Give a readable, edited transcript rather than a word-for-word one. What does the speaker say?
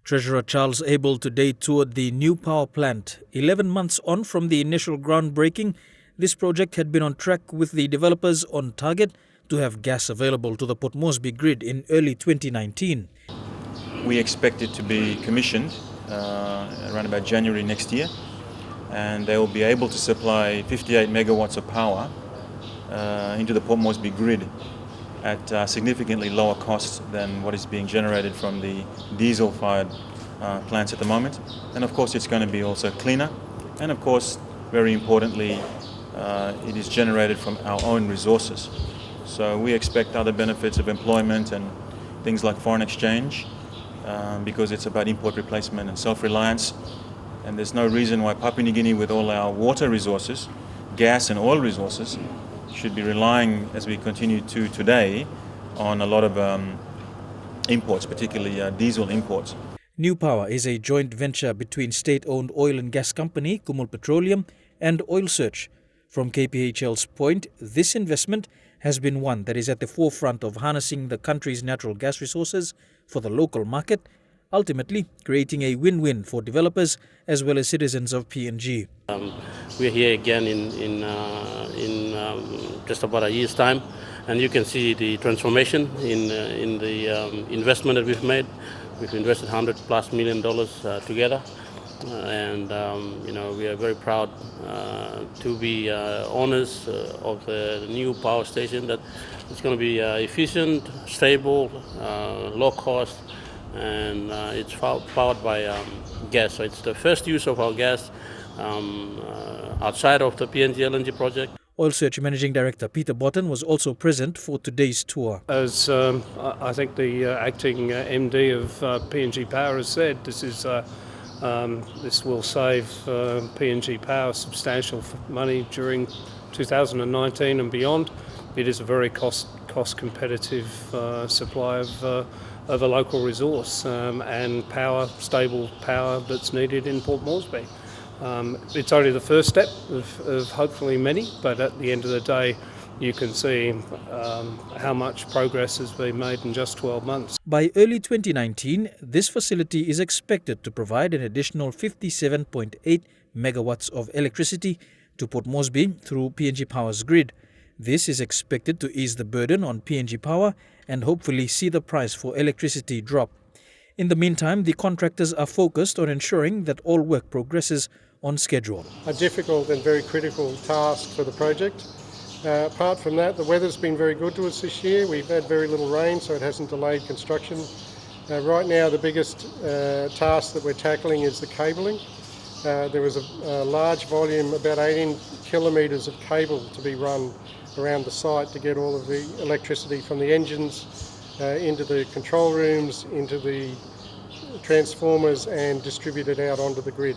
Treasurer Charles Abel today toured the NiuPower plant. 11 months on from the initial groundbreaking, this project had been on track with the developers on target to have gas available to the Port Moresby grid in early 2019. We expect it to be commissioned around about January next year, and they will be able to supply 58 megawatts of power into the Port Moresby grid at significantly lower costs than what is being generated from the diesel-fired plants at the moment. And of course it's going to be also cleaner, and of course very importantly it is generated from our own resources. So we expect other benefits of employment and things like foreign exchange because it's about import replacement and self-reliance, and there's no reason why Papua New Guinea, with all our water resources, gas and oil resources, should be relying, as we continue to today, on a lot of imports, particularly diesel imports. NiuPower is a joint venture between state-owned oil and gas company Kumul Petroleum and Oil Search. From KPHL's point, this investment has been one that is at the forefront of harnessing the country's natural gas resources for the local market, ultimately creating a win-win for developers as well as citizens of PNG. We're here again in just about a year's time, and you can see the transformation in the investment that we've made. We've invested $100+ million together, and we are very proud to be owners of the new power station that is going to be efficient, stable, low cost, and it's powered by gas. So it's the first use of our gas outside of the PNG LNG project. Oil Search Managing Director Peter Botten was also present for today's tour. As I think the acting MD of PNG Power has said, this will save PNG Power substantial money during 2019 and beyond. It is a very cost competitive supply of a local resource and stable power that's needed in Port Moresby. It's only the first step of hopefully many, but at the end of the day you can see how much progress has been made in just 12 months. By early 2019, this facility is expected to provide an additional 57.8 megawatts of electricity to Port Moresby through PNG Power's grid. This is expected to ease the burden on PNG Power and hopefully see the price for electricity drop. In the meantime, the contractors are focused on ensuring that all work progresses on schedule. A difficult and very critical task for the project. Apart from that, the weather's been very good to us this year. We've had very little rain, so it hasn't delayed construction. Right now, the biggest task that we're tackling is the cabling. There was a large volume, about 18 kilometres of cable to be run around the site to get all of the electricity from the engines into the control rooms, into the transformers, and distributed out onto the grid.